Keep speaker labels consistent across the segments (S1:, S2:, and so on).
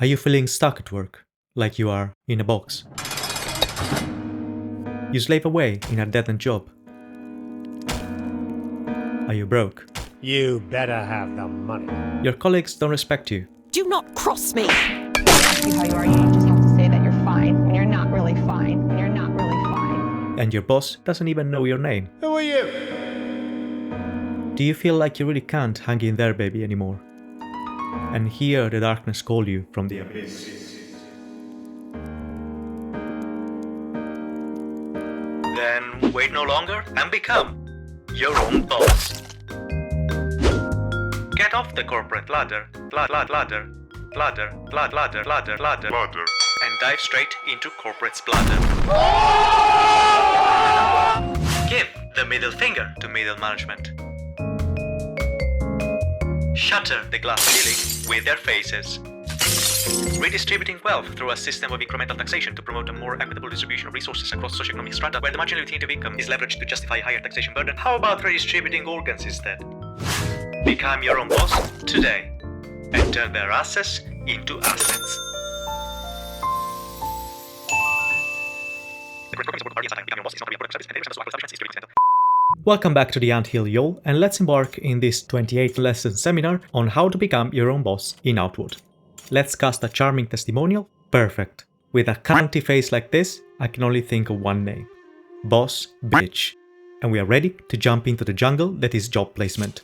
S1: Are you feeling stuck at work, like you are in a box? You slave away in a dead-end job. Are you broke?
S2: You better have the money.
S1: Your colleagues don't respect you.
S3: Do not cross me!
S4: How you are, you just have to say that you're fine when you're not really fine, when you're not really fine.
S1: And your boss doesn't even know your name.
S2: Who are you?
S1: Do you feel like you really can't hang in there, baby, anymore? And hear the darkness call you from the abyss? Then wait no longer and become your own boss. Get off the corporate ladder, ladder, and dive straight into corporate's bladder. Give the middle finger to middle management. Shatter the glass ceiling with their faces. Redistributing wealth through a system of incremental taxation to promote a more equitable distribution of resources across socioeconomic strata where the marginal utility of income is leveraged to justify a higher taxation burden. How about redistributing organs instead? Become your own boss today and turn their assets into assets. Welcome back to the Anthill, y'all, and let's embark in this 28-lesson seminar on how to become your own boss in Outward. Let's cast a charming testimonial. Perfect. With a cunty face like this, I can only think of one name. Boss Bitch. And we are ready to jump into the jungle that is job placement.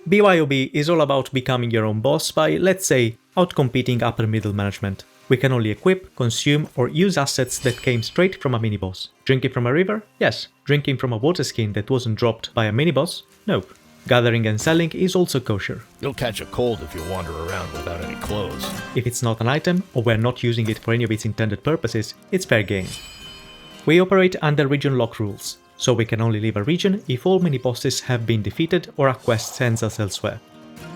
S1: BYOB is all about becoming your own boss by, let's say, outcompeting upper middle management. We can only equip, consume, or use assets that came straight from a mini-boss. Drinking from a river? Yes. Drinking from a water skin that wasn't dropped by a mini-boss? Nope. Gathering and selling is also kosher.
S5: You'll catch a cold if you wander around without any clothes.
S1: If it's not an item, or we're not using it for any of its intended purposes, it's fair game. We operate under region lock rules, so we can only leave a region if all mini-bosses have been defeated or a quest sends us elsewhere.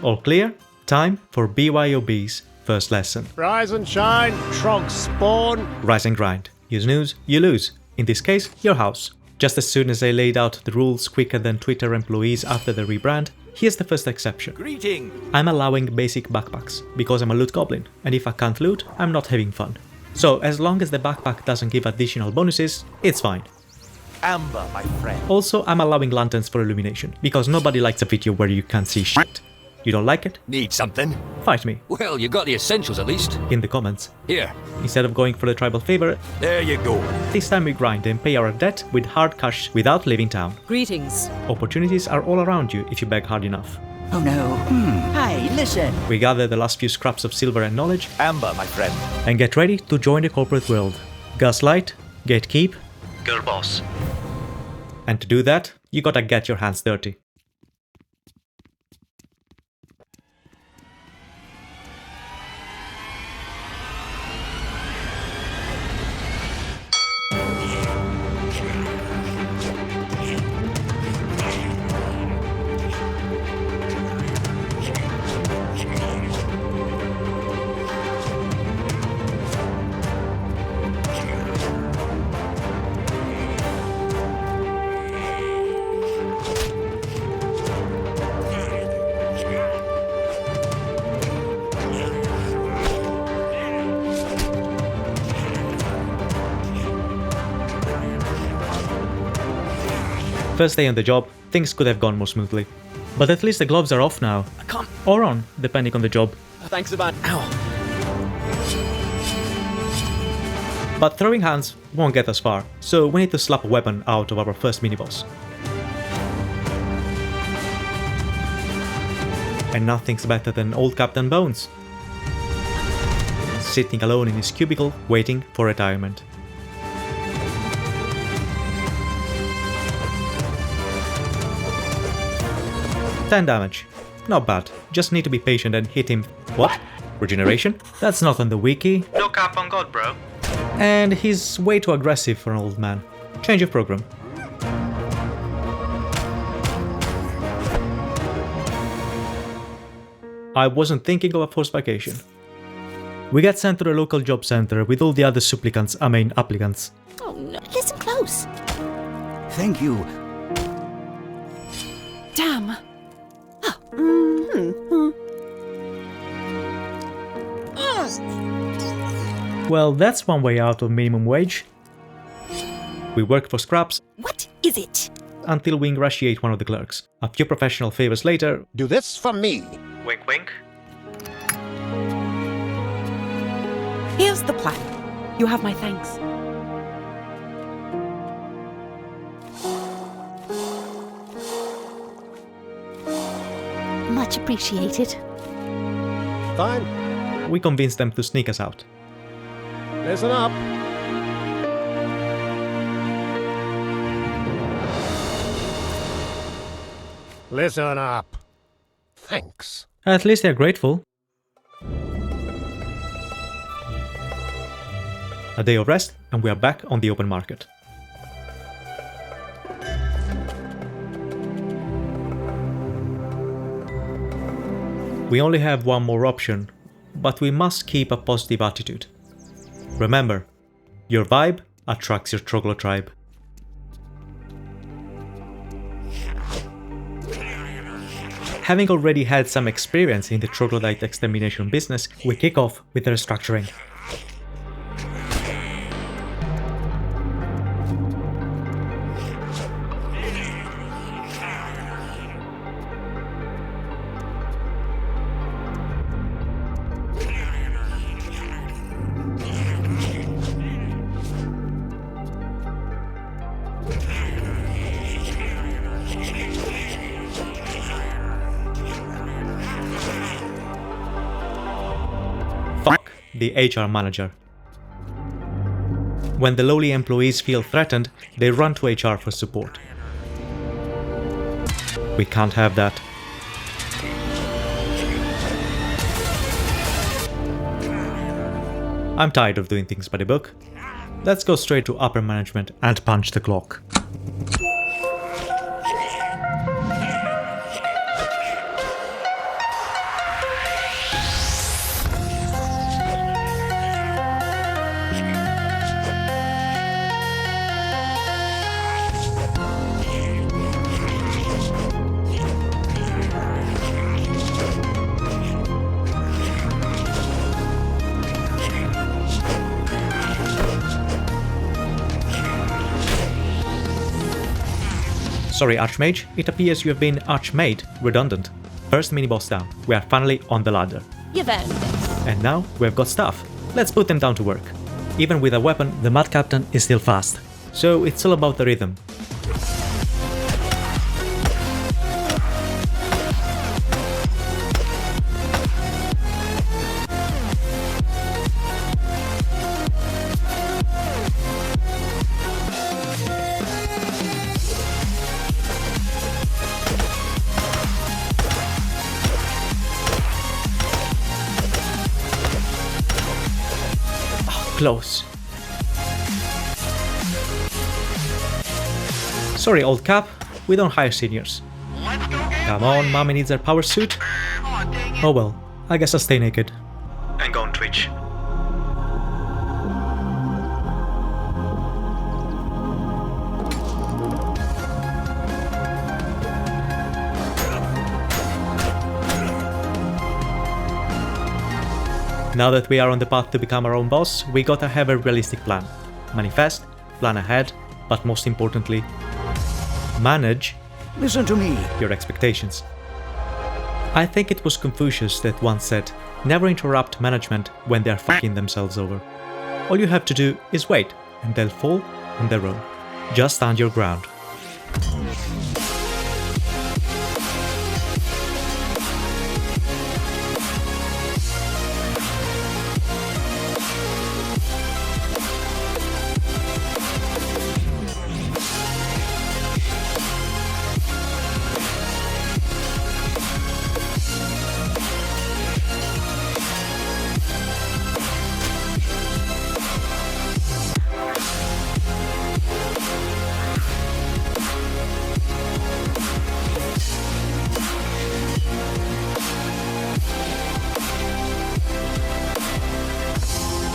S1: All clear? Time for BYOB's first lesson.
S2: Rise and shine, Trog spawn.
S1: Rise and grind. You snooze, you lose. In this case, your house. Just as soon as I laid out the rules quicker than Twitter employees after the rebrand, here's the first exception.
S5: Greeting!
S1: I'm allowing basic backpacks, because I'm a loot goblin, and if I can't loot, I'm not having fun. So as long as the backpack doesn't give additional bonuses, it's fine.
S5: Amber, my friend.
S1: Also, I'm allowing lanterns for illumination, because nobody likes a video where you can't see shit. You don't like it?
S5: Need something?
S1: Fight me.
S6: Well, you got the essentials at least.
S1: In the comments.
S6: Here.
S1: Instead of going for the tribal favor,
S5: There you go.
S1: this time we grind and pay our debt with hard cash without leaving town.
S3: Greetings.
S1: Opportunities are all around you if you beg hard enough.
S7: Oh no. Hey, listen.
S1: We gather the last few scraps of silver and knowledge
S5: Amber, my friend.
S1: and get ready to join the corporate world. Gaslight, gatekeep, girl boss. And to do that, you gotta get your hands dirty. First day on the job, things could have gone more smoothly. But at least the gloves are off now.
S6: I can't.
S1: Or on, depending on the job.
S6: Thanks a man. Ow.
S1: But throwing hands won't get us far, so we need to slap a weapon out of our first mini-boss. And nothing's better than old Captain Bones, sitting alone in his cubicle, waiting for retirement. $10 damage. Not bad. Just need to be patient and hit him. What? Regeneration? That's not on the wiki. No cap on God, bro. And he's way too aggressive for an old man. Change of program. I wasn't thinking of a forced vacation. We get sent to the local job center with all the other supplicants, applicants.
S3: Oh no. Listen close.
S7: Thank you.
S3: Damn.
S1: Well, that's one way out of minimum wage. We work for scraps
S3: What is it?
S1: until we ingratiate one of the clerks. A few professional favors later,
S2: Do this for me.
S1: wink wink,
S3: Here's the plan. You have my thanks. Much appreciated.
S2: Fine.
S1: we convince them to sneak us out.
S2: Listen up. Listen up. Thanks.
S1: At least they're grateful. A day of rest, and we are back on the open market. We only have one more option, but we must keep a positive attitude. Remember, your vibe attracts your TROGLOtribe. Having already had some experience in the troglodyte extermination business, we kick off with the restructuring. Fuck the HR manager. When the lowly employees feel threatened, they run to HR for support. We can't have that. I'm tired of doing things by the book. Let's go straight to upper management and punch the clock. Sorry Archmage, it appears you have been Archmade redundant. First mini-boss down, we are finally on the ladder.
S3: You've earned this.
S1: And now we've got stuff. Let's put them down to work. Even with a weapon, the Mad Captain is still fast. So it's all about the rhythm. Close. Sorry, old Cap, we don't hire seniors. Come on, mommy needs her power suit. Oh well, I guess I'll stay naked. And go on Twitch. Now that we are on the path to become our own boss, we gotta have a realistic plan. Manifest, plan ahead, but most importantly, manage
S7: Listen to me.
S1: your expectations. I think it was Confucius that once said, never interrupt management when they are fucking themselves over. All you have to do is wait, and they'll fall on their own. Just stand your ground.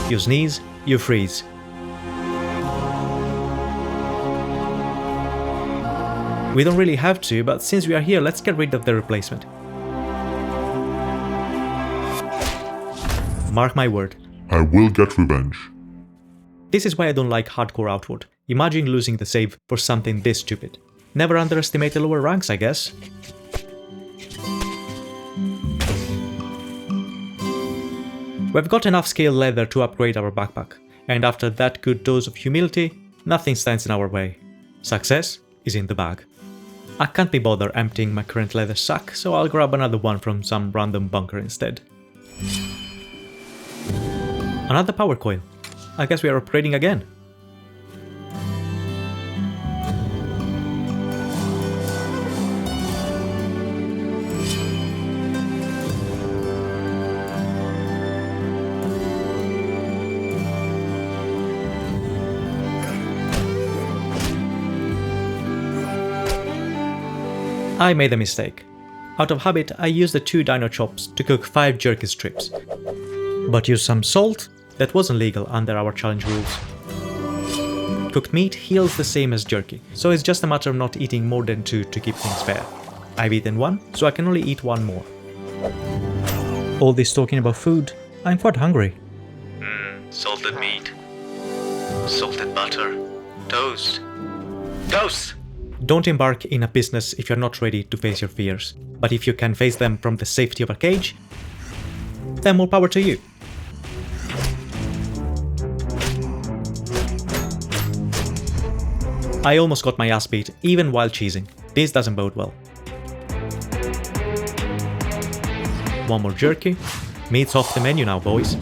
S1: You sneeze, you freeze. We don't really have to, but since we are here, let's get rid of the replacement. Mark my word.
S8: I will get revenge.
S1: This is why I don't like hardcore Outward. Imagine losing the save for something this stupid. Never underestimate the lower ranks, I guess. We've got enough scale leather to upgrade our backpack, and after that good dose of humility, nothing stands in our way. Success is in the bag. I can't be bothered emptying my current leather sack, so I'll grab another one from some random bunker instead. Another power coil. I guess we are upgrading again. I made a mistake. Out of habit, I used the 2 dino chops to cook 5 jerky strips, but used some salt that wasn't legal under our challenge rules. Cooked meat heals the same as jerky, so it's just a matter of not eating more than 2 to keep things fair. I've eaten 1, so I can only eat 1 more. All this talking about food, I'm quite hungry. Salted meat. Salted butter. Toast. Toast! Don't embark in a business if you're not ready to face your fears, but if you can face them from the safety of a cage, then more power to you. I almost got my ass beat, even while cheesing. This doesn't bode well. 1 more jerky. Meat's off the menu now, boys.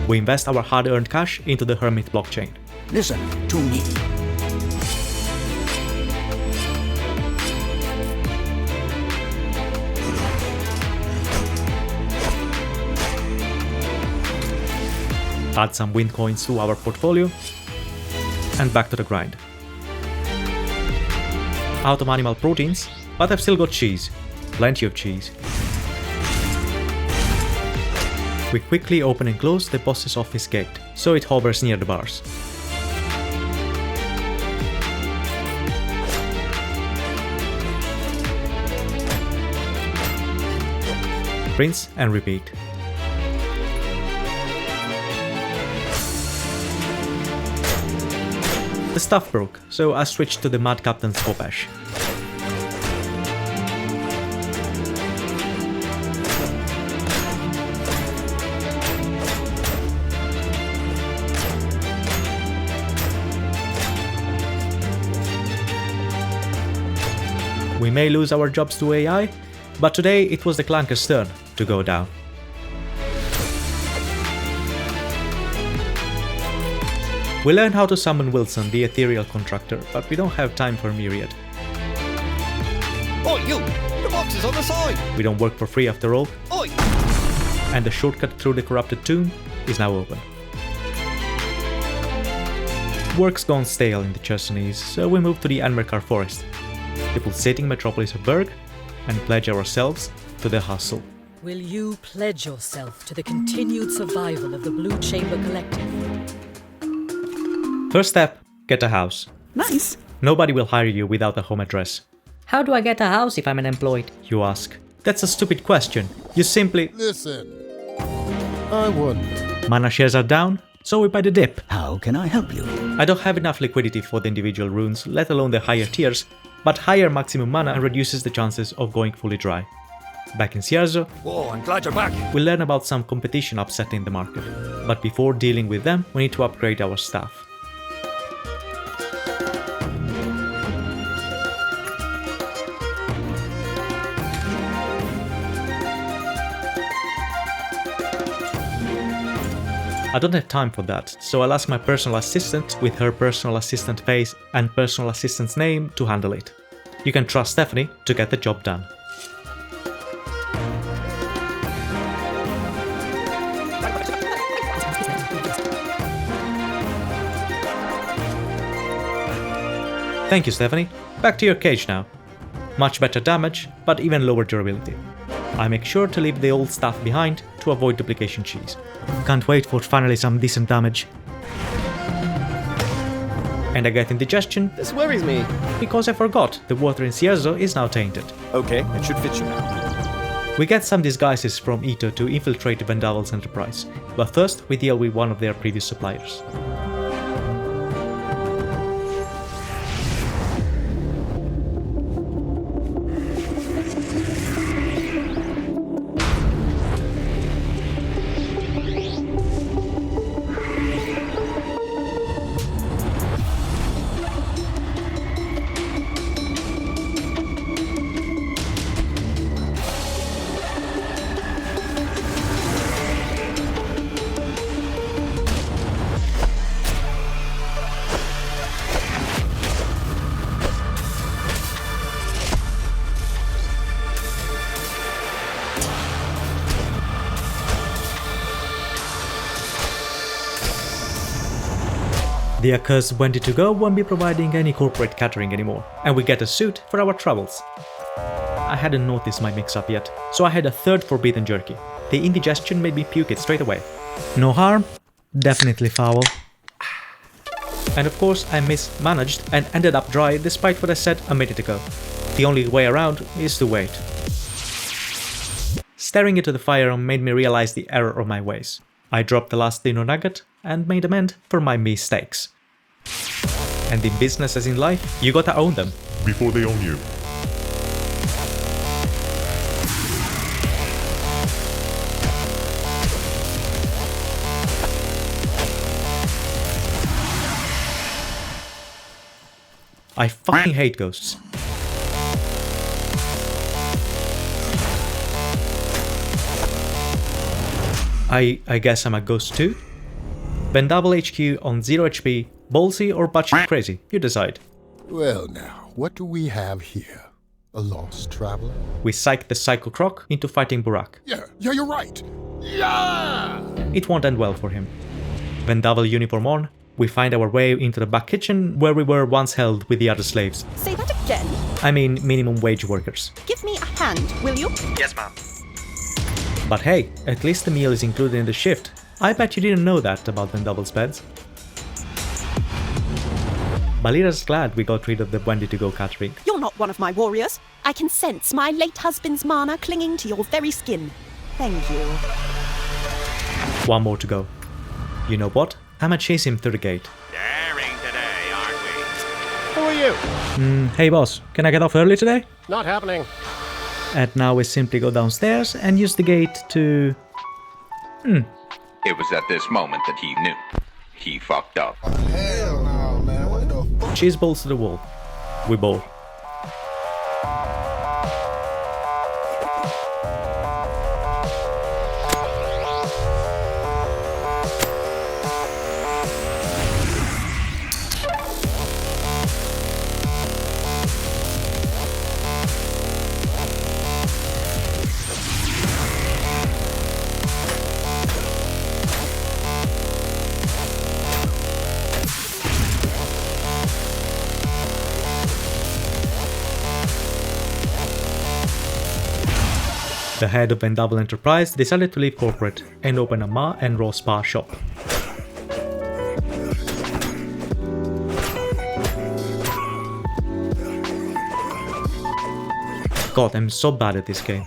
S1: We invest our hard-earned cash into the Hermit blockchain.
S7: Listen to me.
S1: Add some wind coins to our portfolio, and back to the grind. Out of animal proteins, but I've still got cheese. Plenty of cheese. We quickly open and close the boss's office gate, so it hovers near the bars. Rinse and repeat. The stuff broke, so I switched to the Mad Captain's Popash. We may lose our jobs to AI, but today it was the Clanker's turn to go down. We learn how to summon Wilson, the ethereal contractor, but we don't have time for Myriad.
S5: Oi, you! The box is on the side!
S1: We don't work for free after all,
S5: Oi!
S1: and the shortcut through the corrupted tomb is now open. Work's gone stale in the Chersonese, so we move to the Enmerkar forest, the pulsating metropolis of Berg, and pledge ourselves to the hustle.
S9: Will you pledge yourself to the continued survival of the Blue Chamber Collective?
S1: First step, get a house.
S3: Nice.
S1: Nobody will hire you without a home address.
S10: How do I get a house if I'm unemployed?
S1: You ask. That's a stupid question. You simply...
S2: Listen, I wonder.
S1: Mana shares are down, so we buy the dip.
S7: How can I help you?
S1: I don't have enough liquidity for the individual runes, let alone the higher tiers, but higher maximum mana reduces the chances of going fully dry. Back in Sierzo,
S5: Whoa, I'm glad you're back.
S1: we learn about some competition upsetting the market, but before dealing with them, we need to upgrade our staff. I don't have time for that, so I'll ask my personal assistant with her personal assistant face and personal assistant's name to handle it. You can trust Stephanie to get the job done. Thank you, Stephanie. Back to your cage now. Much better damage, but even lower durability. I make sure to leave the old stuff behind to avoid duplication cheese. Can't wait for finally some decent damage. And I get indigestion.
S5: This worries me.
S1: Because I forgot the water in Cierzo is now tainted.
S5: Okay, it should fit you now.
S1: We get some disguises from Ito to infiltrate Vendaval's enterprise, but first we deal with one of their previous suppliers. The accursed Wendy to go won't be providing any corporate catering anymore, and we get a suit for our travels. I hadn't noticed my mix-up yet, so I had a third forbidden jerky. The indigestion made me puke it straight away. No harm, definitely foul. And of course I mismanaged and ended up dry despite what I said a minute ago. The only way around is to wait. Staring into the fire made me realize the error of my ways. I dropped the last dino nugget and made amends for my mistakes. And in business as in life, you gotta own them.
S8: Before they own you.
S1: I fucking hate ghosts. I guess I'm a ghost too? Vendaval HQ on 0 HP, ballsy or batshit crazy, you decide.
S2: Well now, what do we have here? A lost traveler?
S1: We psych the Psycho Croc into fighting Burak.
S2: Yeah, you're right. Yeah!
S1: It won't end well for him. Vendaval uniform on, we find our way into the back kitchen where we were once held with the other slaves.
S3: Say that again.
S1: I mean minimum wage workers.
S3: Give me a hand, will you?
S5: Yes, ma'am.
S1: But hey, at least the meal is included in the shift. I bet you didn't know that about Vendaval's beds. Balira's glad we got rid of the Wendy to go catering.
S3: You're not one of my warriors. I can sense my late husband's mana clinging to your very skin. Thank you.
S1: One more to go. You know what? I'ma chase him through the gate.
S5: Daring today, aren't we?
S2: Who are you?
S1: Hey boss, can I get off early today?
S2: Not happening.
S1: And now we simply go downstairs and use the gate to...
S11: It was at this moment that he knew. He fucked up.
S2: Hell no, man. What the fuck?
S1: cheese balls to the wall. We bowl. The head of Vendaval Enterprise decided to leave corporate and open a Ma and Raw Spa shop. God, I'm so bad at this game.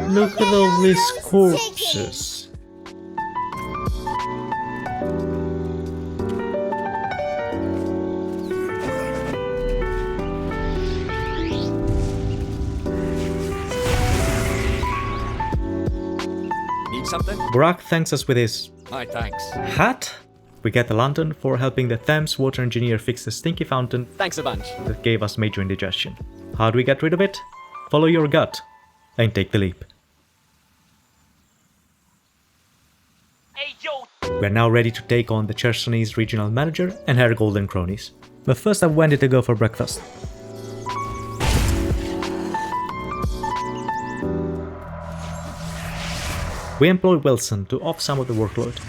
S1: Look at all these corpses.
S6: Something?
S1: Burak thanks us with his
S6: Hi, thanks.
S1: hat. We get the lantern for helping the Thames water engineer fix the stinky fountain
S6: Thanks a bunch.
S1: that gave us major indigestion. How do we get rid of it? Follow your gut and take the leap.
S5: Hey, yo!
S1: We're now ready to take on the Chersonese regional manager and her golden cronies. But first I wanted to go for breakfast. We employ Wilson to off some of the workload.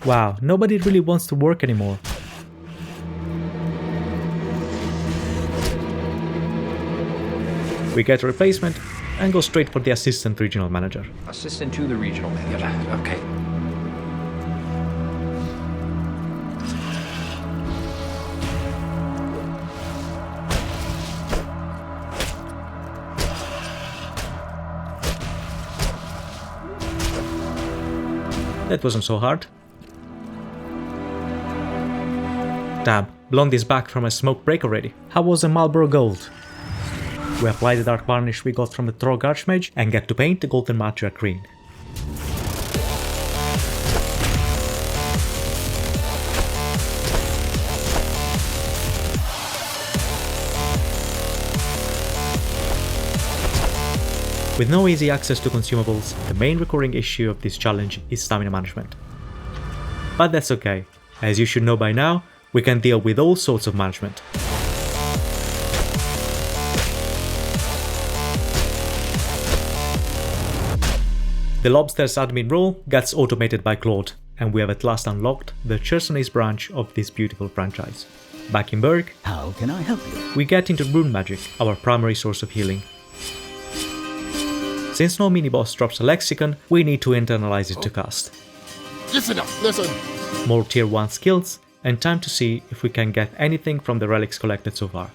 S1: Wow, nobody really wants to work anymore. We get a replacement and go straight for the assistant regional manager.
S6: Assistant to the regional manager. Okay.
S1: That wasn't so hard. Damn, Blondie is back from a smoke break already. How was the Marlboro Gold? We apply the dark varnish we got from the Trog Archmage and get to paint the golden matriarch green. With no easy access to consumables, the main recurring issue of this challenge is stamina management. But that's okay, as you should know by now, we can deal with all sorts of management. The Lobster's admin role gets automated by Claude, and we have at last unlocked the Chersonese branch of this beautiful franchise. Back in Berg,
S7: How can I help you?
S1: we get into rune magic, our primary source of healing. Since no mini-boss drops a lexicon, we need to internalize it to cast.
S2: Listen up, listen.
S1: More tier 1 skills, and time to see if we can get anything from the relics collected so far.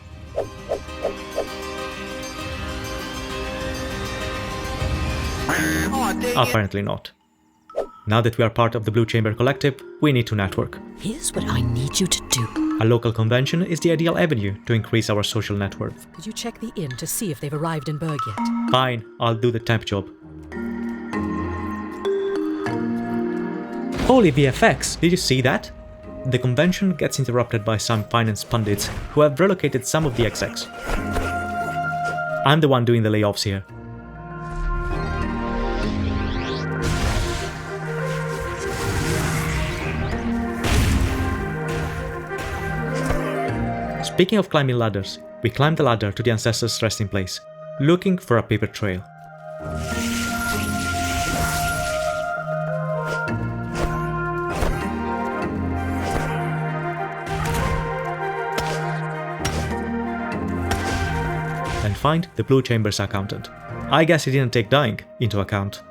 S1: Apparently not. Now that we are part of the Blue Chamber Collective, we need to network.
S9: Here's what I need you to do.
S1: A local convention is the ideal avenue to increase our social net worth.
S9: Could you check the inn to see if they've arrived in Berg yet?
S1: Fine, I'll do the temp job. Holy VFX, did you see that? The convention gets interrupted by some finance pundits who have relocated some of the execs. I'm the one doing the layoffs here. Speaking of climbing ladders, we climb the ladder to the ancestors' resting place, looking for a paper trail. And find the Blue Chamber's accountant. I guess he didn't take dying into account.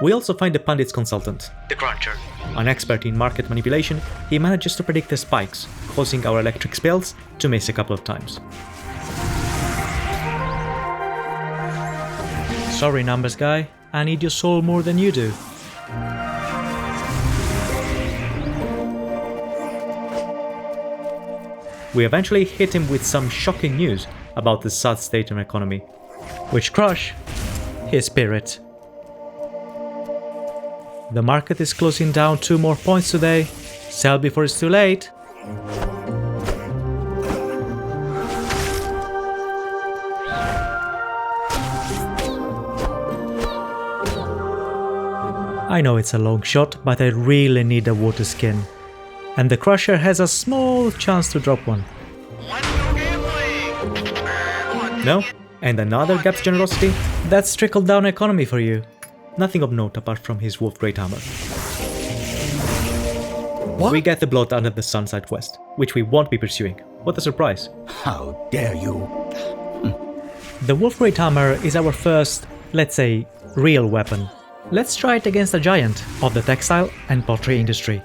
S1: We also find the Pundit's consultant, the Cruncher. An expert in market manipulation, he manages to predict the spikes, causing our electric spells to miss a couple of times. Sorry numbers guy, I need your soul more than you do. We eventually hit him with some shocking news about the sad state of economy, which crush his spirit. The market is closing down 2 more points today. Sell before it's too late. I know it's a long shot, but I really need a water skin. And the Crusher has a small chance to drop one. No? And another Gap's generosity? That's trickled down economy for you. Nothing of note apart from his Wolf Great Hammer. What? We get the Blood Under the Sunside quest, which we won't be pursuing. What a surprise.
S7: How dare you?
S1: The Wolf Great Hammer is our first, let's say, real weapon. Let's try it against a giant of the textile and pottery industry.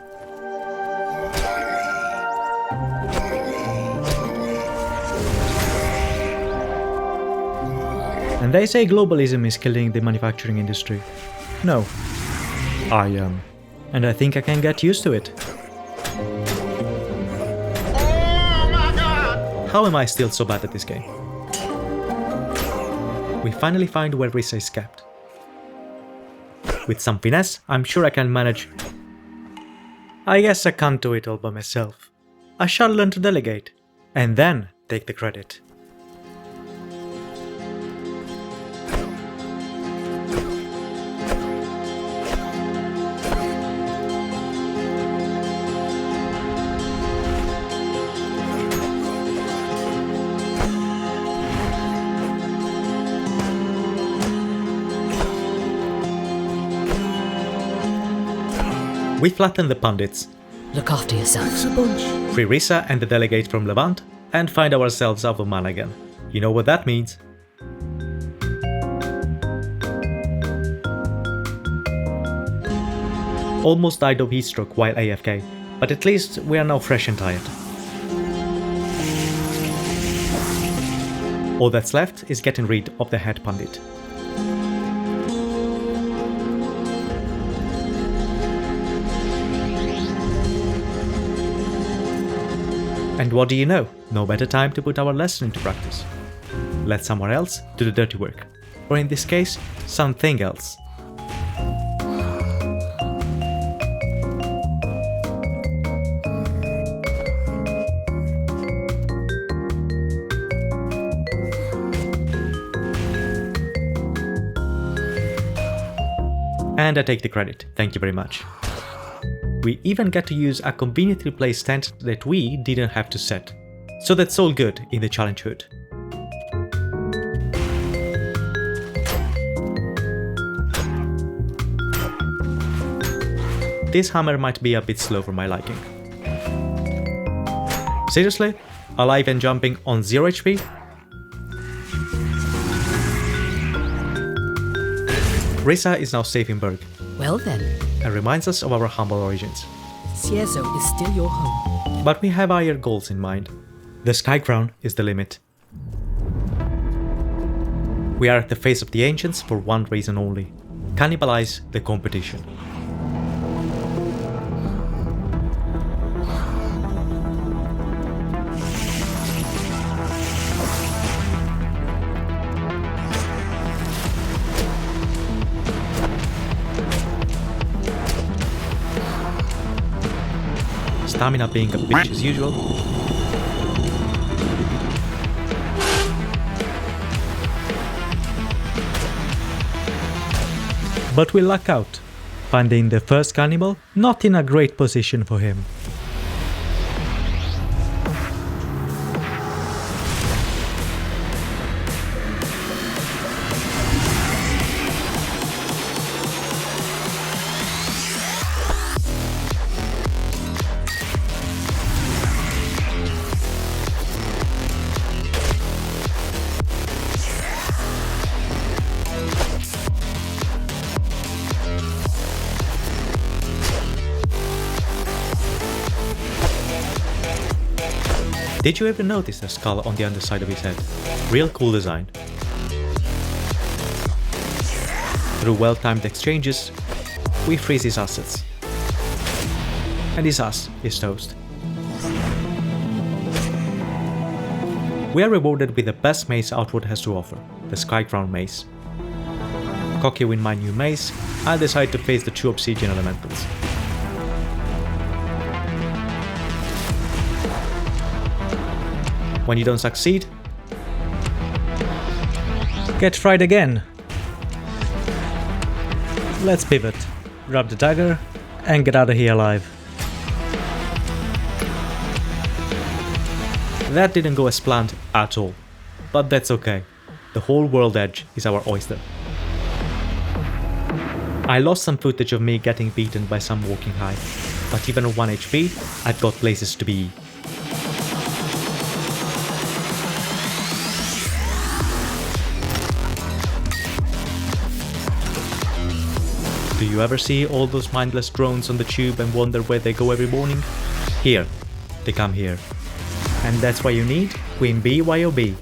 S1: And they say globalism is killing the manufacturing industry. No, I am. And I think I can get used to it. How am I still so bad at this game? We finally find where Risa is kept. With some finesse, I'm sure I can manage. I guess I can't do it all by myself. I shall learn to delegate, and then take the credit. We flatten the pundits,
S9: Look after yourself.
S1: free Risa and the delegate from Levant, and find ourselves out of mana again. You know what that means. Almost died of heat stroke while AFK, but at least we are now fresh and tired. All that's left is getting rid of the head pundit. And what do you know? No better time to put our lesson into practice. Let someone else do the dirty work. Or in this case, something else. And I take the credit, thank you very much. We even get to use a conveniently placed tent that we didn't have to set. So that's all good in the challenge hood. This hammer might be a bit slow for my liking. Seriously? Alive and jumping on 0 HP? Risa is now safe in Berg,
S9: Well then,
S1: and reminds us of our humble origins.
S9: Ciezo is still your home.
S1: But we have higher goals in mind. The SKYcrown is the limit. We are at the face of the ancients for one reason only: cannibalize the competition. Stamina being a bitch as usual. But we luck out, finding the first cannibal not in a great position for him. Did you ever notice the skull on the underside of his head? Real cool design. Through well-timed exchanges, we freeze his assets. And his ass is toast. We are rewarded with the best mace Outward has to offer, the SKYcrown mace. Cocky with my new mace, I decide to face the 2 obsidian elementals. When you don't succeed, get fried again. Let's pivot, grab the dagger, and get out of here alive. That didn't go as planned at all, but that's okay. The whole WORLDedge is our oyster. I lost some footage of me getting beaten by some walking high, but even on 1 HP, I've got places to be. Do you ever see all those mindless drones on the tube and wonder where they go every morning? Here, they come here. And that's why you need Queen BYOB.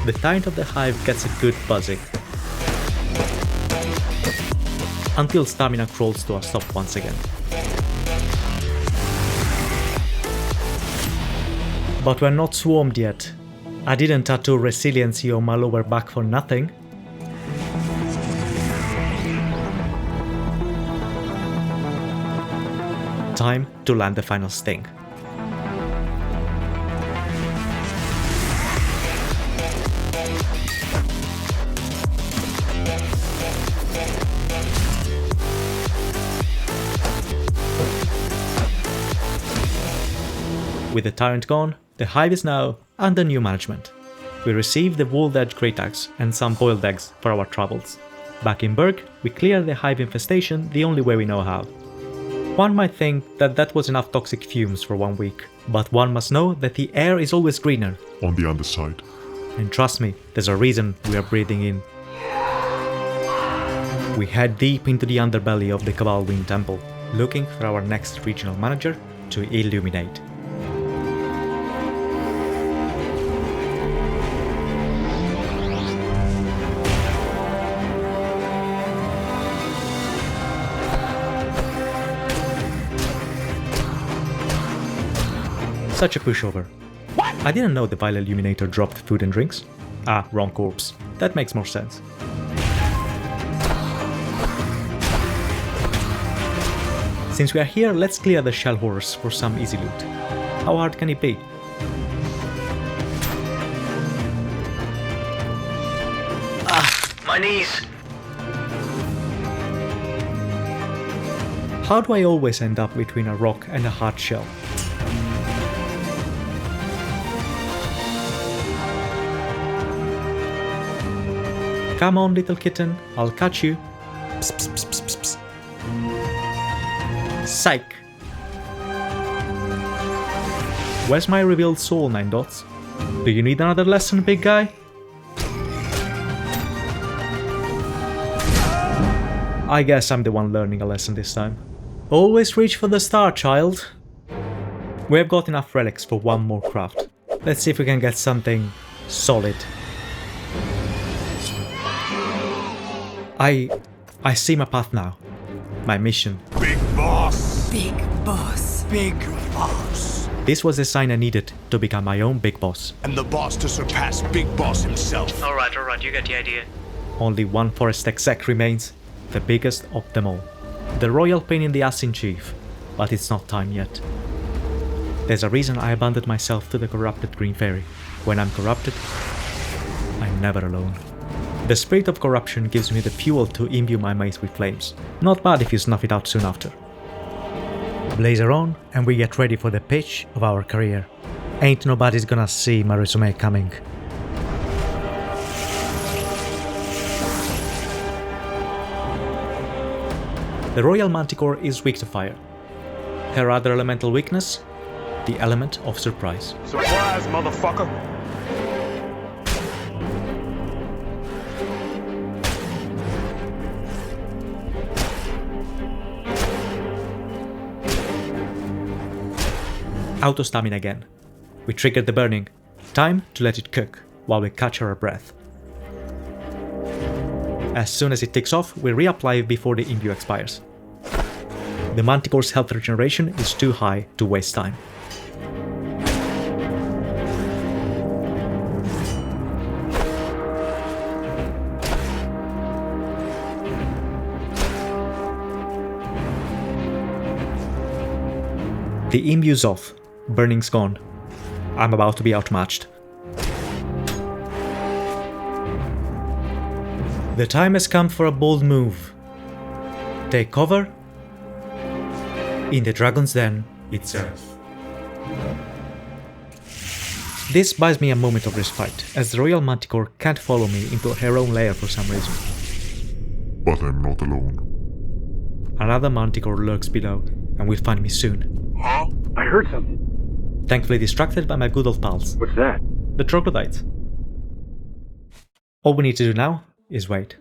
S1: The tide of the hive gets a good buzzing, until stamina crawls to a stop once again. But we're not swarmed yet. I didn't tattoo resiliency on my lower back for nothing. Time to land the final sting. With the tyrant gone, the hive is now under new management. We received the WORLDedge Great Axe and some boiled eggs for our travels. Back in Berg, we cleared the hive infestation the only way we know how. One might think that that was enough toxic fumes for 1 week, but one must know that the air is always greener
S8: on the underside.
S1: And trust me, there's a reason we are breathing in. We head deep into the underbelly of the Cabal Wind Temple, looking for our next regional manager to illuminate. Such a pushover. What? I didn't know the Vile Illuminator dropped food and drinks. Ah, wrong corpse. That makes more sense. Since we are here, let's clear the shell horse for some easy loot. How hard can it be?
S5: Ah, my knees!
S1: How do I always end up between a rock and a hard shell? Come on, little kitten, I'll catch you. Psst, psst, psst, psst, psst. Psych! Where's my revealed soul, 9 dots? Do you need another lesson, big guy? I guess I'm the one learning a lesson this time. Always reach for the star, child. We have got enough relics for one more craft. Let's see if we can get something solid. I see my path now. My mission.
S5: Big boss!
S7: Big boss.
S5: Big boss!
S1: This was the sign I needed to become my own big boss.
S5: And the boss to surpass Big Boss himself.
S6: Alright, you get the idea.
S1: Only one forest exec remains, the biggest of them all. The royal pain in the ass in chief, but it's not time yet. There's a reason I abandoned myself to the corrupted Green Fairy. When I'm corrupted, I'm never alone. The spirit of corruption gives me the fuel to imbue my mace with flames. Not bad if you snuff it out soon after. Blazer on, and we get ready for the pitch of our career. Ain't nobody's gonna see my resume coming. The Royal Manticore is weak to fire. Her other elemental weakness? The element of surprise.
S5: Surprise, motherfucker!
S1: Auto stamina again. We triggered the burning. Time to let it cook while we catch our breath. As soon as it ticks off, we reapply before the imbue expires. The Manticore's health regeneration is too high to waste time. The imbue's off. Burning's gone. I'm about to be outmatched. The time has come for a bold move. Take cover. In the Dragon's Den itself. This buys me a moment of respite, as the Royal Manticore can't follow me into her own lair for some reason.
S8: But I'm not alone.
S1: Another Manticore lurks below, and will find me soon.
S5: Huh?
S6: I heard something.
S1: Thankfully distracted by my good old pals.
S6: What's that?
S1: The troglodytes. All we need to do now is wait.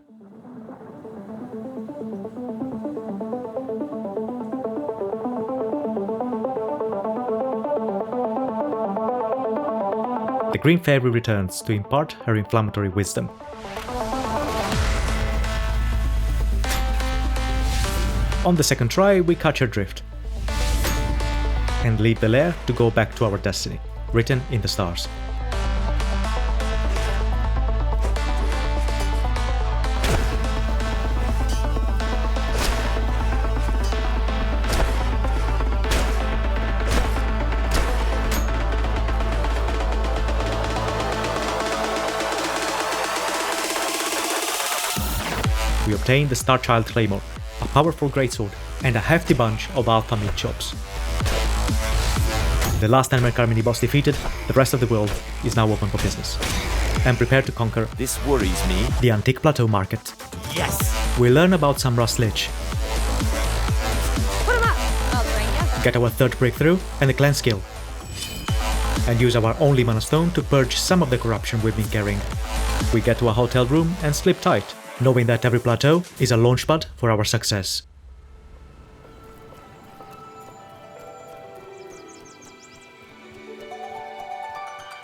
S1: The Green Fairy returns to impart her inflammatory wisdom. On the second try, we catch her drift and leave the lair to go back to our destiny, written in the stars. We obtain the STARchild Claymore, a powerful greatsword, and a hefty bunch of alpha meat chops. The last Nightmare mini-boss defeated, the rest of the world is now open for business. And prepare to conquer
S5: This worries me.
S1: the antique plateau market.
S5: Yes!
S1: We learn about some rust lich,
S3: Put 'em up. I'll train ya.
S1: get our third breakthrough and the cleanse skill, and use our only mana stone to purge some of the corruption we've been carrying. We get to a hotel room and sleep tight, knowing that every plateau is a launchpad for our success.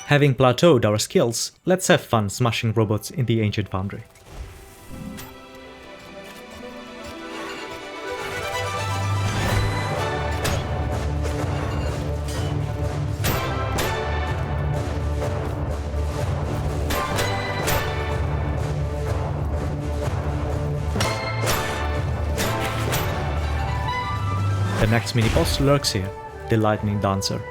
S1: Having plateaued our skills, let's have fun smashing robots in the ancient foundry. The next mini-boss lurks here, the Lightning Dancer.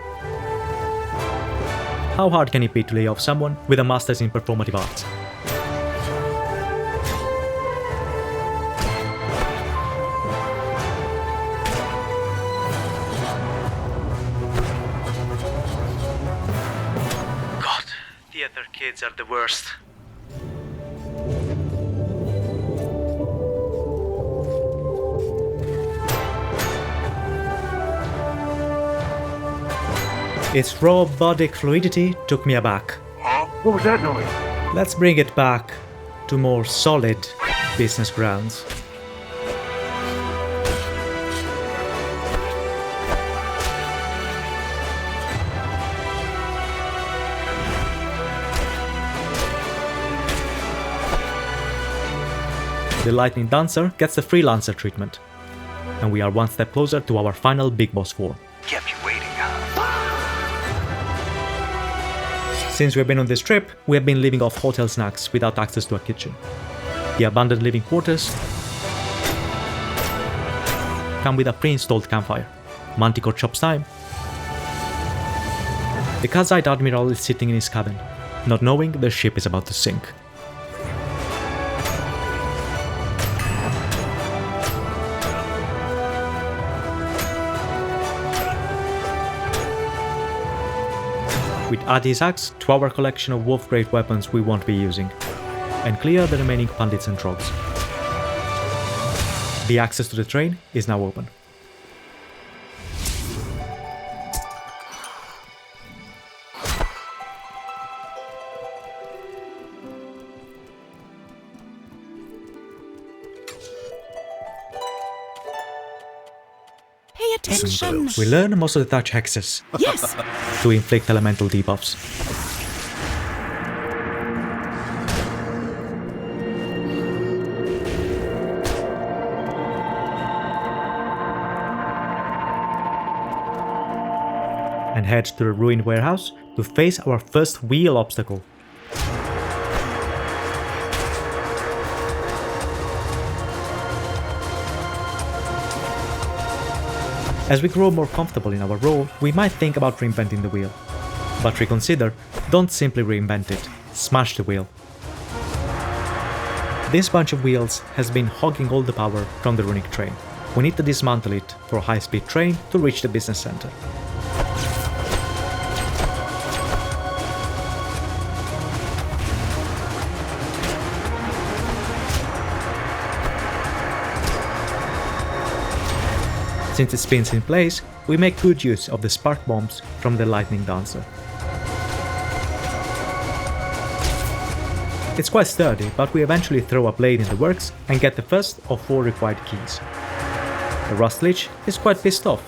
S1: How hard can it be to lay off someone with a master's in performative arts? God, theater kids are the worst. Its robotic fluidity took me aback.
S6: What was that noise?
S1: Let's bring it back to more solid business grounds. The Lightning Dancer gets the Freelancer treatment, and we are one step closer to our final big boss form.
S5: Kept you waiting,
S1: Since we've been on this trip, we have been living off hotel snacks without access to a kitchen. The abandoned living quarters come with a pre-installed campfire. Manticore chops time. The Kazite Admiral is sitting in his cabin, not knowing the ship is about to sink. We'd add his axe to our collection of wolf-grade weapons we won't be using, and clear the remaining pandits and trogs. The access to the train is now open.
S3: Pay attention.
S1: We learn most of the touch hexes
S3: Yes.
S1: to inflict elemental debuffs. And head to the ruined warehouse to face our first wheel obstacle. As we grow more comfortable in our role, we might think about reinventing the wheel. But reconsider, don't simply reinvent it, smash the wheel. This bunch of wheels has been hogging all the power from the runic train. We need to dismantle it for a high-speed train to reach the business center. Since it spins in place, we make good use of the spark bombs from the Lightning Dancer. It's quite sturdy, but we eventually throw a blade in the works and get the first of 4 required keys. The Rust Lich is quite pissed off.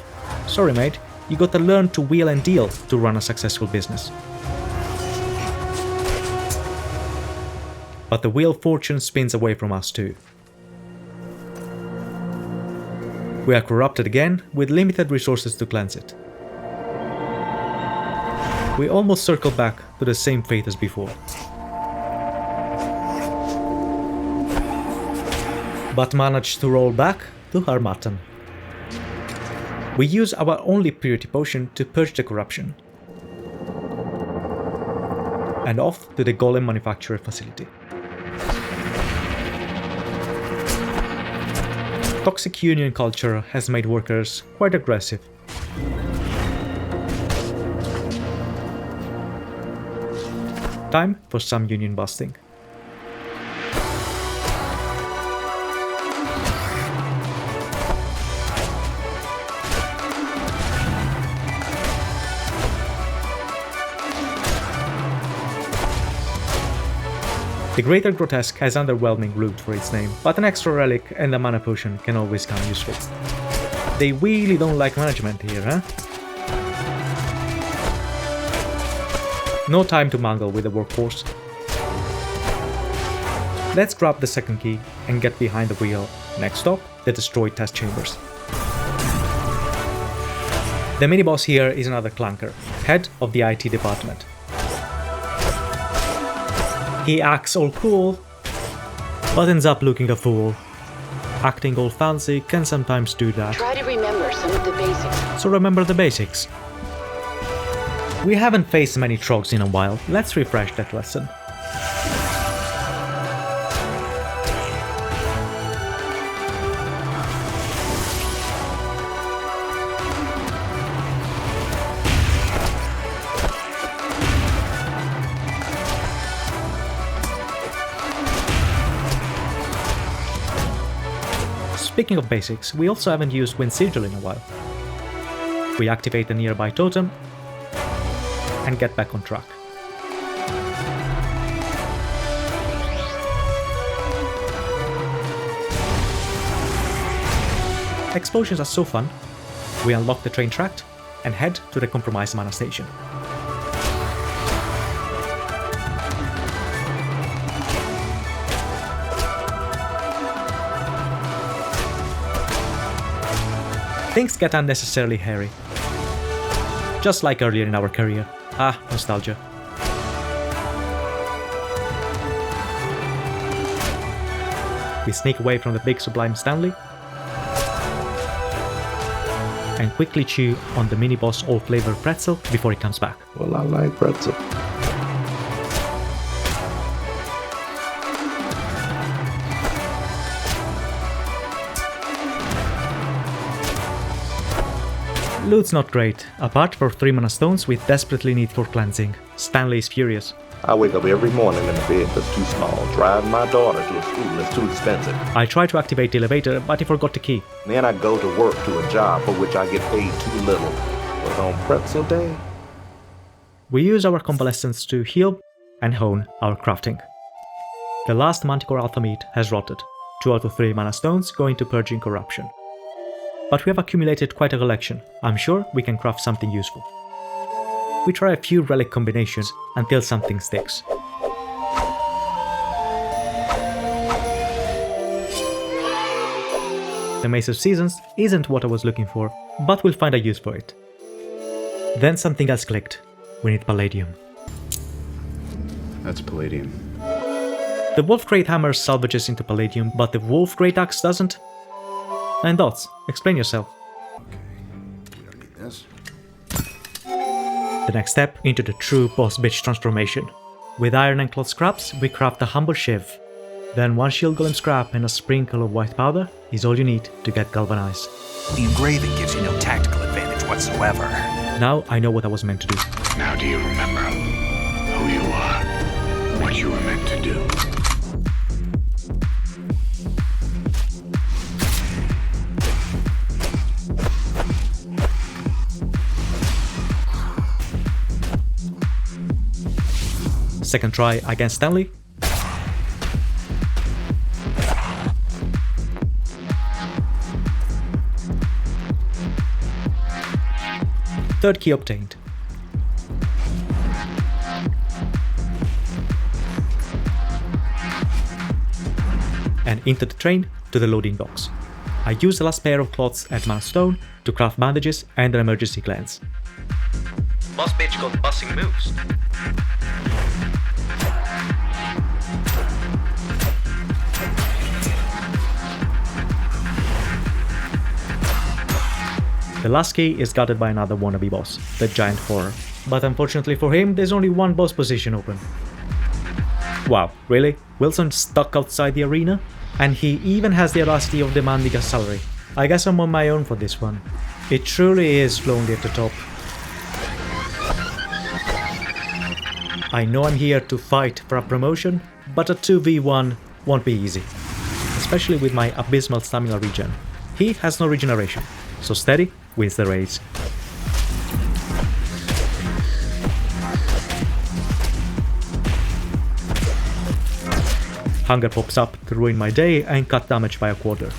S1: Sorry mate, you gotta learn to wheel and deal to run a successful business. But the wheel fortune spins away from us too. We are corrupted again, with limited resources to cleanse it. We almost circle back to the same fate as before. But manage to roll back to Harmattan. We use our only purity potion to purge the corruption. And off to the golem manufacturer facility. Toxic union culture has made workers quite aggressive. Time for some union busting. The Greater Grotesque has underwhelming loot for its name, but an extra relic and a mana potion can always come useful. They really don't like management here, huh? No time to mangle with the workforce. Let's grab the second key and get behind the wheel. Next stop, the destroyed test chambers. The mini-boss here is another clunker, head of the IT department. He acts all cool, but ends up looking a fool. Acting all fancy can sometimes do that.
S12: Try to remember some of the basics.
S1: So remember the basics. We haven't faced many trogs in a while, let's refresh that lesson. Speaking of basics, we also haven't used Wind Sigil in a while. We activate the nearby totem and get back on track. Explosions are so fun. We unlock the train tract and head to the compromised mana station. Things get unnecessarily hairy. Just like earlier in our career. Ah, nostalgia. We sneak away from the big sublime Stanley and quickly chew on the mini-boss all-flavored pretzel before he comes back.
S13: Well, I like pretzel.
S1: Loot's not great, apart for 3 mana stones we desperately need for cleansing. Stanley is furious.
S13: I wake up every morning in a bed that's too small. Driving my daughter to a school that's too expensive.
S1: I try to activate the elevator, but he forgot the key.
S13: Then I go to work to a job for which I get paid too little. But on pretzel day...
S1: We use our convalescence to heal and hone our crafting. The last Manticore Alpha meat has rotted. 2 out of 3 mana stones go into purging corruption. But we have accumulated quite a collection. I'm sure we can craft something useful. We try a few relic combinations until something sticks. The Maze of Seasons isn't what I was looking for, but we'll find a use for it. Then something else clicked. We need Palladium.
S14: That's Palladium.
S1: The Wolf Great Hammer salvages into Palladium, but the Wolf Great Axe doesn't. 9 dots. Explain yourself.
S14: Okay. We don't need this.
S1: The next step into the true boss bitch transformation. With iron and cloth scraps, we craft a humble shiv. Then 1 shield golem scrap and a sprinkle of white powder is all you need to get galvanized.
S7: The engraving gives you no tactical advantage whatsoever.
S1: Now I know what I was meant to do.
S15: Now do you remember who you are? What you were meant to do?
S1: Second try against Stanley. Third key obtained. And into the train to the loading docks. I use the last pair of cloths at Mana Stone to craft bandages and an emergency cleanse. Boss bitch got bussing moves. The last key is guarded by another wannabe boss, the Giant Horror. But unfortunately for him, there's only 1 boss position open. Wow, really? Wilson's stuck outside the arena? And he even has the audacity of demanding a salary. I guess I'm on my own for this one. It truly is lonely at the top. I know I'm here to fight for a promotion, but a 2v1 won't be easy. Especially with my abysmal stamina regen. He has no regeneration, so steady wins the race. Hunger pops up to ruin my day and cut damage by a quarter.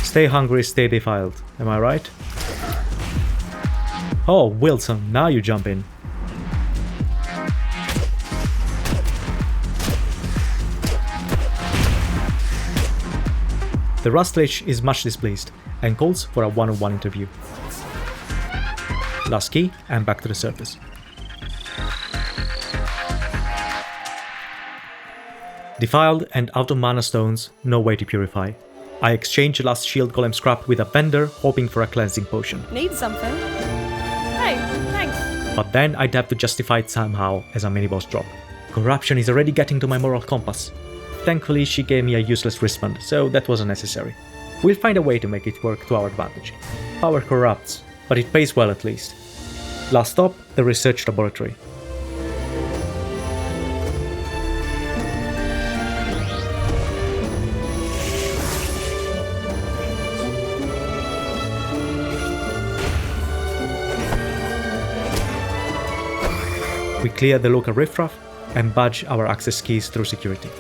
S1: Stay hungry, stay defiled. Am I right? Oh, Wilson, now you jump in. The Rust Lich is much displeased and calls for a one-on-one interview. Last key and back to the surface. Defiled and out of mana stones, no way to purify. I exchange the last shield golem scrap with a vendor, hoping for a cleansing potion.
S3: Need something? Hey, thanks.
S1: But then I'd have to justify it somehow as a mini-boss drop. Corruption is already getting to my moral compass. Thankfully she gave me a useless wristband, so that wasn't necessary. We'll find a way to make it work to our advantage. Power corrupts, but it pays well at least. Last stop, the research laboratory. We clear the local riffraff and badge our access keys through security.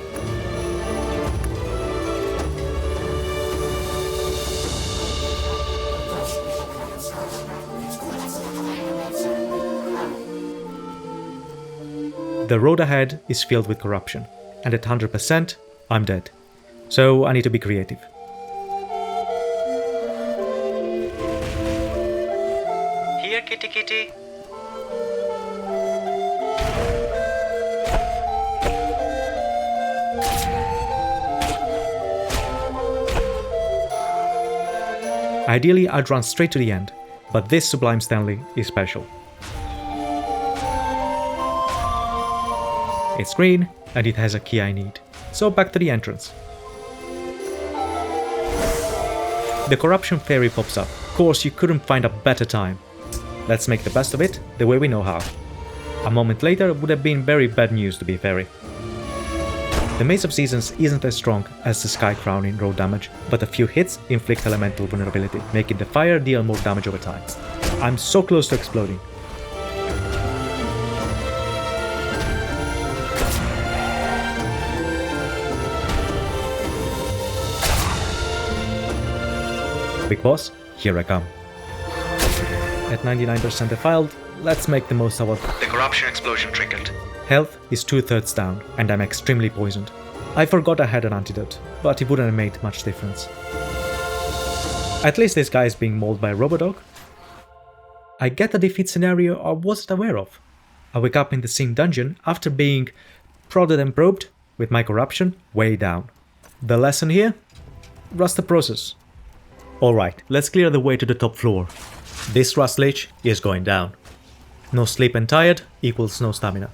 S1: The road ahead is filled with corruption, and at 100% I'm dead. So I need to be creative.
S6: Here, kitty kitty.
S1: Ideally, I'd run straight to the end, but this Sublime Stanley is special. It's green, and it has a key I need. So back to the entrance. The Corruption Fairy pops up. Of course, you couldn't find a better time. Let's make the best of it, the way we know how. A moment later would have been very bad news to be Fairy. The Maze of Seasons isn't as strong as the SKYcrown in raw damage, but a few hits inflict elemental vulnerability, making the fire deal more damage over time. I'm so close to exploding. Big boss, here I come. At 99% defiled, let's make the most of it.
S6: The corruption explosion triggered.
S1: Health is 2/3 down, and I'm extremely poisoned. I forgot I had an antidote, but it wouldn't have made much difference. At least this guy is being mauled by a Robodog. I get a defeat scenario I wasn't aware of. I wake up in the same dungeon after being prodded and probed, with my corruption way down. The lesson here? Rust the process. Alright, let's clear the way to the top floor. This Rust Lich is going down. No sleep and tired equals no stamina.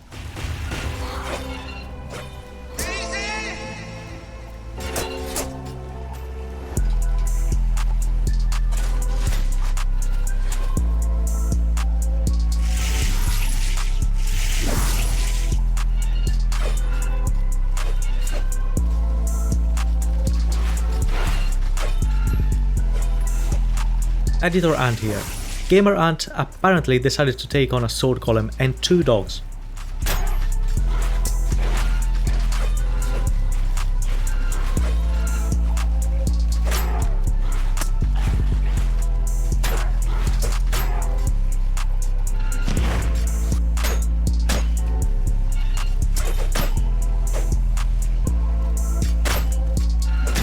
S1: Editor Ant here. Gamer Ant apparently decided to take on a sword golem and 2 dogs.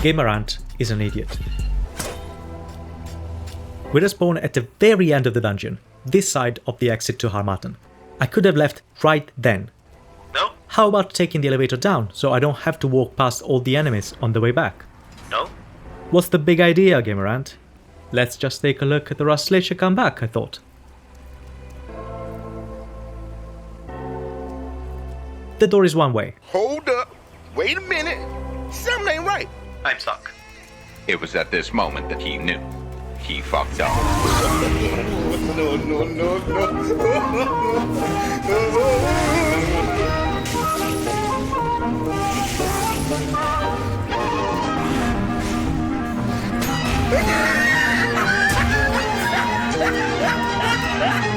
S1: Gamer Ant is an idiot. We respawn at the very end of the dungeon, this side of the exit to Harmattan. I could have left right then.
S6: No?
S1: How about taking the elevator down, so I don't have to walk past all the enemies on the way back?
S6: No?
S1: What's the big idea, Gamer Ant? Let's just take a look at the Rust Lich and come back, I thought. The door is one way.
S5: Hold up. Wait a minute. Something ain't right.
S6: I'm stuck.
S11: It was at this moment that he knew. He fucked up.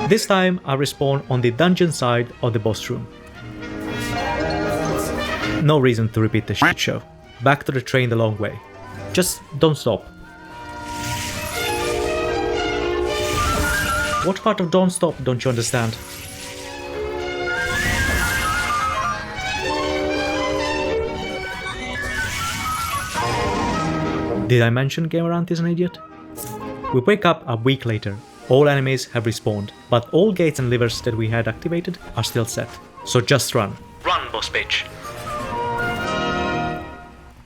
S1: This time I respawn on the dungeon side of the boss room. No reason to repeat the shit show. Back to the train the long way. Just don't stop. What part of don't stop don't you understand? Did I mention Gamerant is an idiot? We wake up a week later. All enemies have respawned, but all gates and levers that we had activated are still set. So just run.
S6: Run, boss bitch.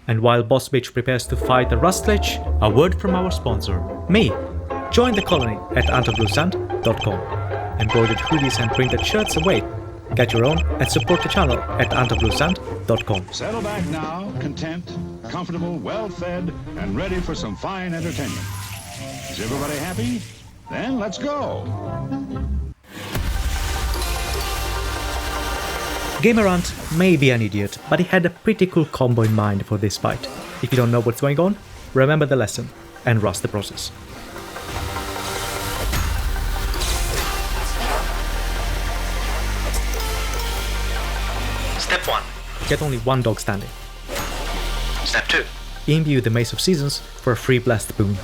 S1: And while Boss Bitch prepares to fight the Rust Lich, a word from our sponsor, me. Join the colony at antobluesand.com. Embroidered hoodies and printed shirts await. Get your own and support the channel at antobluesand.com.
S15: Settle back now, content, comfortable, well-fed, and ready for some fine entertainment. Is everybody happy? Then let's go.
S1: Gamerant may be an idiot, but he had a pretty cool combo in mind for this fight. If you don't know what's going on, remember the lesson and rust the process.
S6: Step 1.
S1: Get only one dog standing.
S6: Step 2.
S1: Imbue the Mace of Seasons for a free blast boon.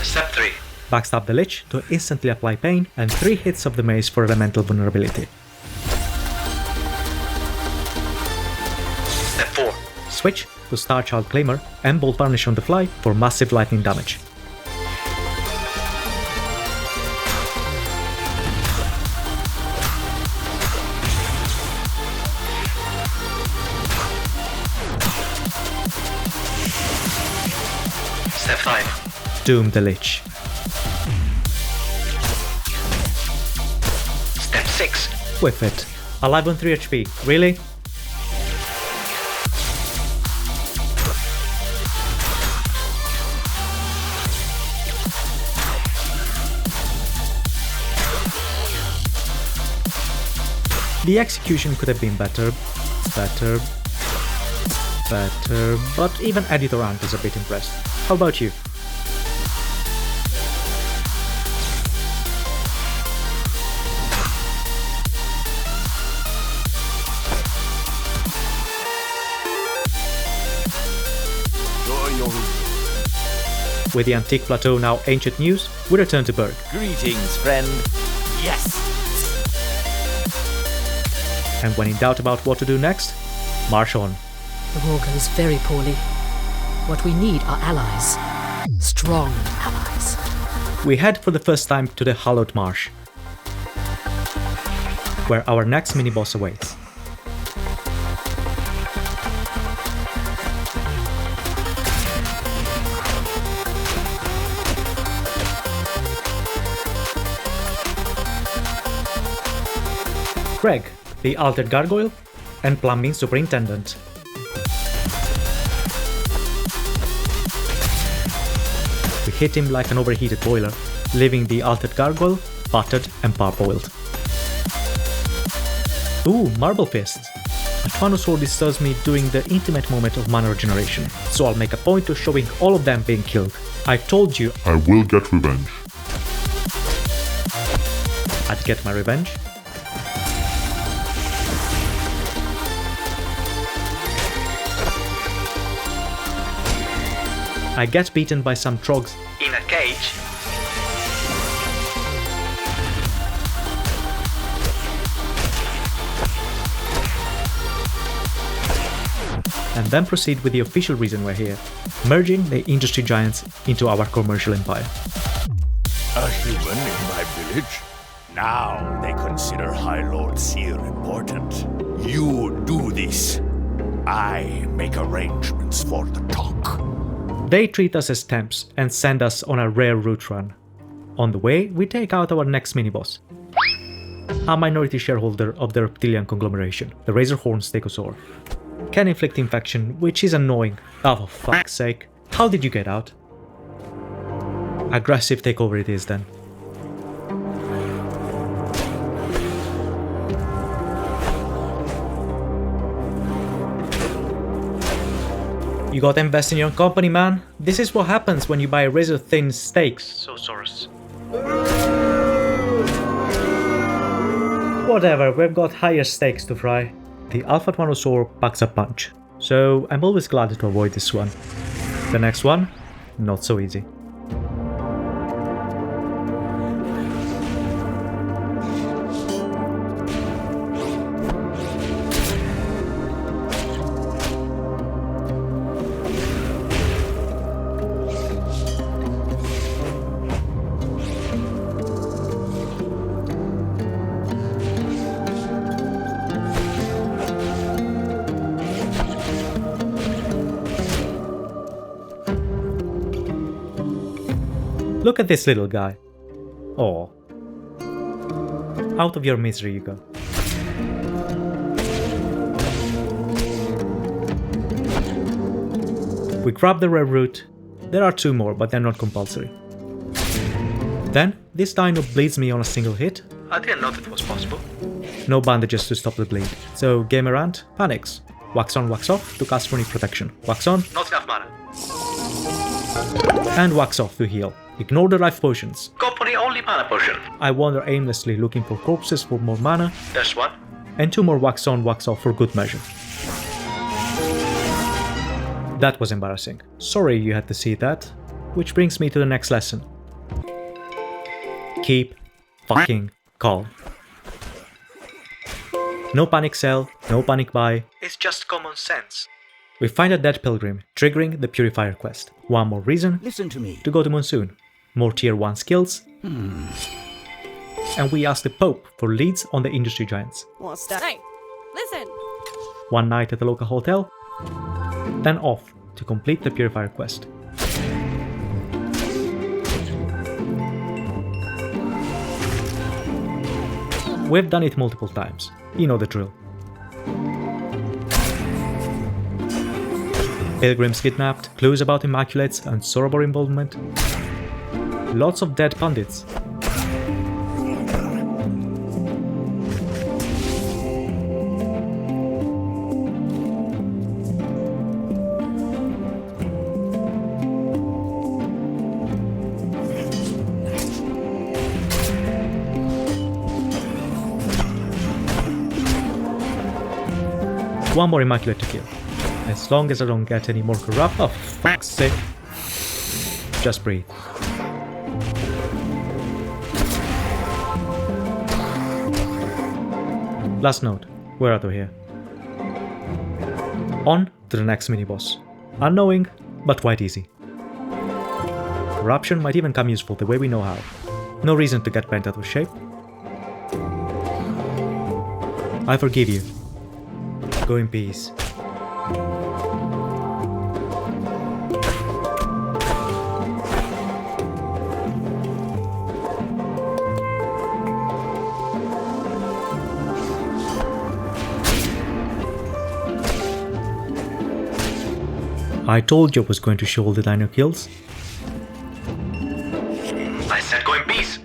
S6: Step 3.
S1: Backstab the Lich to instantly apply pain and 3 hits of the mace for elemental vulnerability.
S6: Step 4.
S1: Switch to STARchild Claimer and Bolt Varnish on the fly for massive lightning damage.
S6: Step 5.
S1: Doom the Lich.
S6: Step 6.
S1: Whiff it. Alive on 3 HP, really? The execution could have been better, but even Editor Ant is a bit impressed. How about you? With the antique plateau now ancient news, we return to Berg.
S5: Greetings, friend. Yes.
S1: And when in doubt about what to do next, march on.
S9: The war goes very poorly. What we need are allies. Strong allies.
S1: We head for the first time to the Hallowed Marsh, where our next mini-boss awaits. Greg, the Altered Gargoyle, and Plumbing Superintendent. We hit him like an overheated boiler, leaving the Altered Gargoyle buttered and parboiled. Ooh, Marble Fists! A Tyrannosaur disturbs me during the intimate moment of mana regeneration, so I'll make a point of showing all of them being killed. I told you
S8: I will get revenge.
S1: I'd get my revenge. I get beaten by some trogs
S6: In a cage.
S1: and then proceed with the official reason we're here, merging the industry giants into our commercial empire.
S15: A human in my village? Now they consider High Lord Seer important. You do this. I make arrangements for the talk.
S1: They treat us as temps and send us on a rare route run. On the way, we take out our next mini-boss. A minority shareholder of the reptilian conglomeration, the Razorhorn Stegosaur. Can inflict infection, which is annoying. Oh, for fuck's sake. How did you get out? Aggressive takeover it is then. You gotta invest in your company, man. This is what happens when you buy razor-thin steaks, Sosaurus. Whatever, we've got higher stakes to fry. The Alpha Tyrannosaur packs a punch, so I'm always glad to avoid this one. The next one, not so easy. Look at this little guy. Oh. Out of your misery you go. We grab the rare root. There are 2 more, but they're not compulsory. Then, this dino bleeds me on a single hit. I didn't know it was possible. No bandages to stop the bleed, so Gamerant panics. Wax on, wax off to cast runic protection. Wax on, not enough mana. And wax off to heal. Ignore the life potions. Go for the only mana potion. I wander aimlessly looking for corpses for more mana. There's one. And 2 more wax on, wax off for good measure. That was embarrassing. Sorry you had to see that. Which brings me to the next lesson. Keep fucking calm. No panic sell, no panic buy. It's just common sense. We find a dead pilgrim, triggering the Purifier quest. One more reason to go to Monsoon. More tier 1 skills. And we ask the Pope for leads on the industry giants.
S3: What's that? Hey, listen!
S1: One night at the local hotel, then off to complete the Purifier quest. We've done it multiple times, you know the drill. Pilgrims kidnapped, clues about Immaculates and Sorobor involvement. Lots of dead pundits. One more Immaculate to kill. As long as I don't get any more corrupt. Oh, fuck's sake. Just breathe. Last note, we're out of here. On to the next mini-boss. Unknowing, but quite easy. Corruption might even come useful the way we know how. No reason to get bent out of shape. I forgive you. Go in peace. I told you I was going to show all the dino kills.
S6: I said go in peace.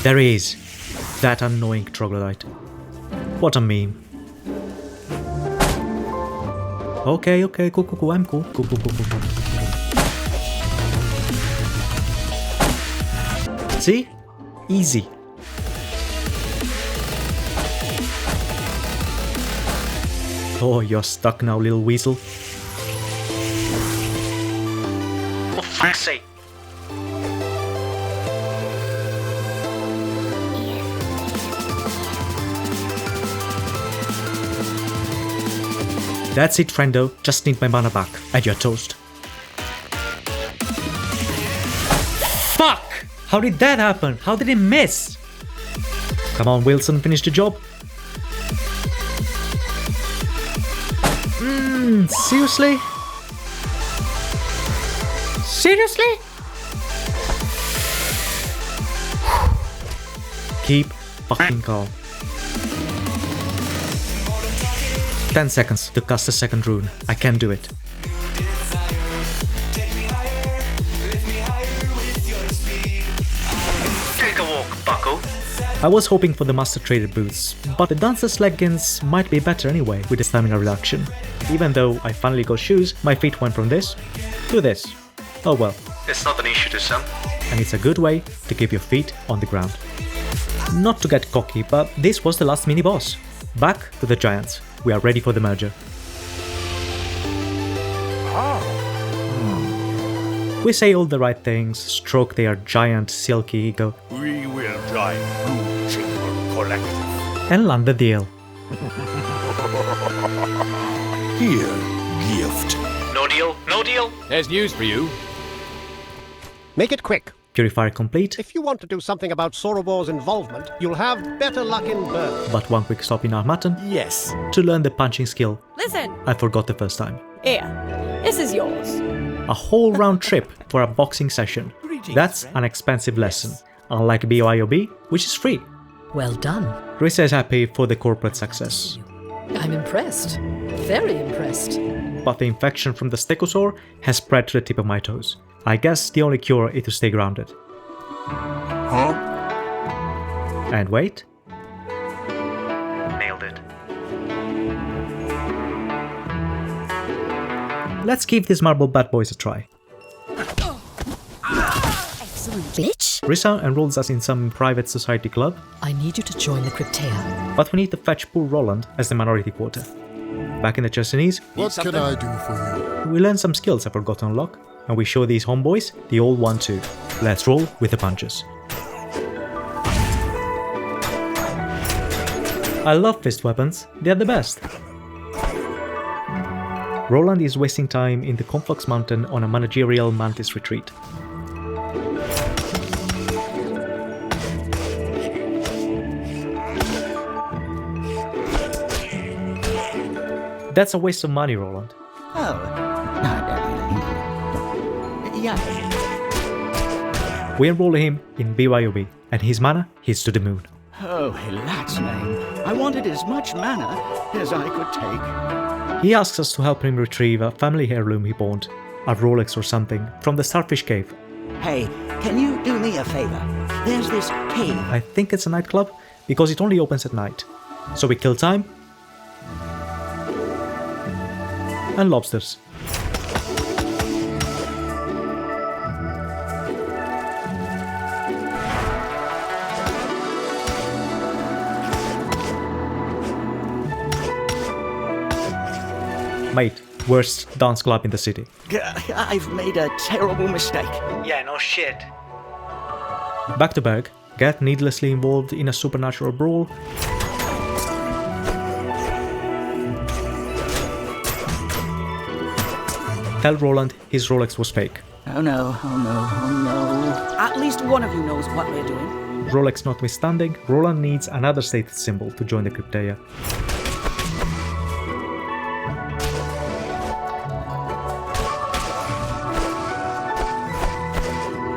S1: There he is. That annoying troglodyte. What a meme. Okay, cool, I'm cool. Cool. See? Easy. Oh, you're stuck now, little weasel.
S6: For fuck's sake.
S1: That's it, friendo. Just need my mana back. And you're toast. Fuck! How did that happen? How did it miss? Come on, Wilson, finish the job. Seriously? Seriously? Keep fucking calm. 10 seconds to cast a second rune. I can do it.
S6: Take a walk, bucko.
S1: I was hoping for the Master Trader boots, but the Dancer's leggings might be better anyway with the stamina reduction. Even though I finally got shoes, my feet went from this to this. Oh well.
S6: It's not an issue to some.
S1: And it's a good way to keep your feet on the ground. Not to get cocky, but this was the last mini-boss. Back to the giants. We are ready for the merger. We say all the right things, stroke their giant silky ego,
S15: We will join Blue Chamber Collective.
S1: and land the deal.
S15: Here, gift.
S6: No deal, no deal.
S16: There's news for you.
S5: Make it quick.
S1: Purifier complete,
S5: If you want to do something about Sorobor's involvement, you'll have better luck in Bern.
S1: but one quick stop in Armaton
S15: Yes.
S1: to learn the punching skill
S17: Listen,
S1: I forgot the first time.
S17: here, this is yours.
S1: A whole round trip for a boxing session. That's an expensive lesson, unlike BYOB, which is free.
S9: Well done.
S1: Risa is happy for the corporate success,
S9: I'm impressed. Very impressed.
S1: but the infection from the Stegosaur has spread to the tip of my toes. I guess the only cure is to stay grounded.
S15: Huh?
S1: And wait.
S6: Nailed it.
S1: Let's give these marble bad boys a try.
S3: Excellent, bitch.
S1: Risa enrolls us in some private society club,
S9: I need you to join the Cryptea.
S1: but we need to fetch poor Roland as the minority quota. Back in the Chersonese,
S2: What can I do for you?
S1: we learn some skills I forgot to unlock, and we show these homeboys the old 1-2. Let's roll with the punches. I love fist weapons, they're the best. Roland is wasting time in the Conflux Mountain on a managerial mantis retreat. That's a waste of money, Roland.
S5: Oh, yeah.
S1: We enroll him in BYOB, and his mana is to the moon.
S18: Oh, lat's name. I wanted as much mana as I could take.
S1: He asks us to help him retrieve a family heirloom he bought, a Rolex or something, from the Starfish Cave.
S18: Hey, can you do me a favor? There's this cave.
S1: I think it's a nightclub, because it only opens at night. So we kill time. And lobsters. Mate, worst dance club in the city.
S18: I've made a terrible mistake.
S6: Yeah, no shit.
S1: Back to Berg, get needlessly involved in a supernatural brawl. Tell Roland his Rolex was fake.
S18: Oh no, oh no, oh no. At least one of you knows what we're doing.
S1: Rolex notwithstanding, Roland needs another status symbol to join the Cryptea.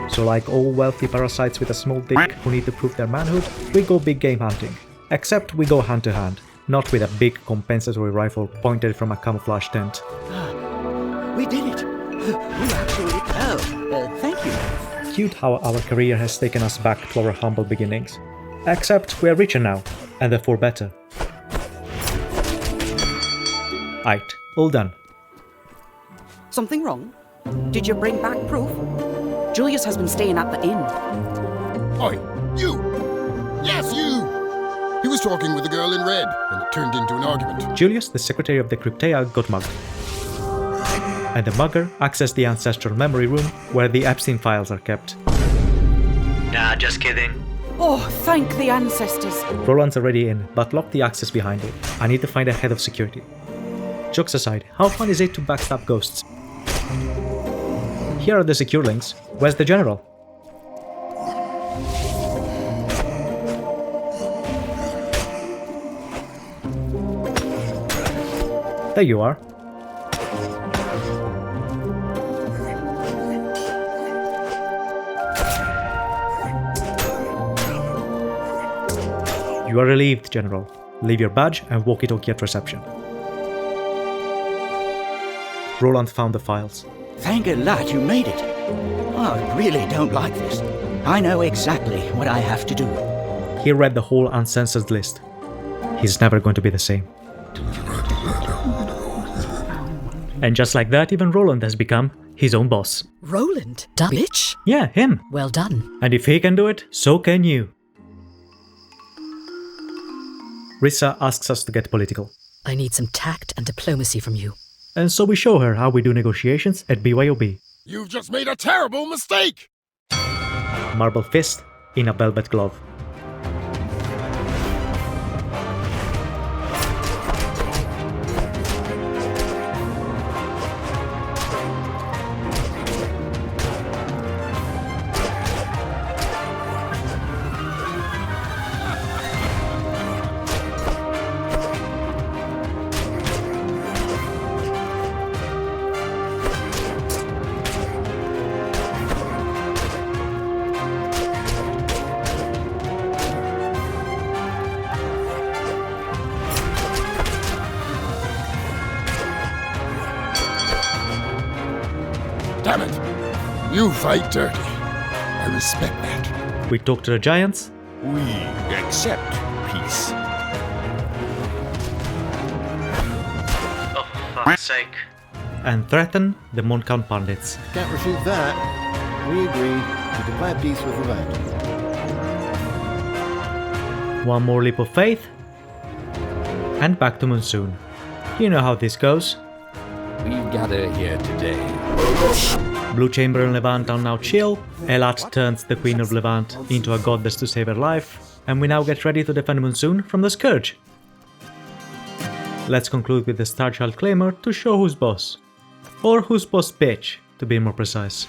S1: So like all wealthy parasites with a small dick who need to prove their manhood, we go big game hunting. Except we go hand to hand, not with a big compensatory rifle pointed from a camouflage tent.
S18: We did it. We actually... Oh, thank you.
S1: Cute how our career has taken us back to our humble beginnings. Except we are richer now, and therefore better. Aight, all done.
S19: Something wrong? Did you bring back proof? Julius has been staying at the inn.
S2: Oi, you! Yes, you! He was talking with the girl in red, and it turned into an argument.
S1: Julius, the secretary of the Cryptea, got mugged. And the mugger accessed the ancestral memory room where the Epstein files are kept.
S6: Nah, just kidding.
S19: Oh, thank the ancestors.
S1: Roland's already in, but locked the access behind it. I need to find a head of security. Jokes aside, how fun is it to backstab ghosts? Here are the secure links. Where's the general? There you are. You are relieved, General. Leave your badge and walkie-talkie at reception. Roland found the files.
S18: Thank Allah you made it. Oh, I really don't like this. I know exactly what I have to do.
S1: He read the whole uncensored list. He's never going to be the same. And just like that, even Roland has become his own boss.
S9: Roland? Dumb bitch?
S1: Yeah, him.
S9: Well done.
S1: And if he can do it, so can you. Rissa asks us to get political.
S9: I need some tact and diplomacy from you.
S1: And so we show her how we do negotiations at BYOB.
S2: You've just made a terrible mistake!
S1: Marble fist in a velvet glove.
S2: Damn it! You fight dirty. I respect that.
S1: We talk to the giants.
S15: We accept peace.
S6: Oh, for fuck's sake.
S1: And threaten the Moncount Pandits.
S14: Can't refute that. We agree to declare peace with the land.
S1: One more leap of faith. And back to Monsoon. You know how this goes.
S7: We gather here today.
S1: Blue Chamber and Levant are now chill. Elat turns the Queen of Levant into a goddess to save her life. And we now get ready to defend Monsoon from the Scourge. Let's conclude with the STARchild Claimer to show who's boss. Or who's boss bitch, to be more precise.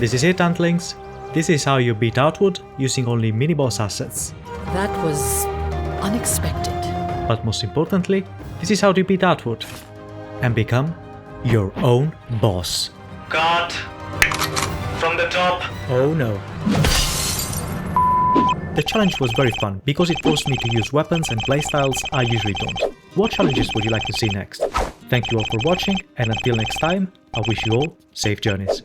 S1: This is it, Antlings. This is how you beat Outward using only mini-boss assets.
S9: That was unexpected.
S1: But most importantly, this is how to beat Outward and become your own boss.
S6: God! From the top!
S1: Oh no. The challenge was very fun because it forced me to use weapons and playstyles I usually don't. What challenges would you like to see next? Thank you all for watching, and until next time, I wish you all safe journeys.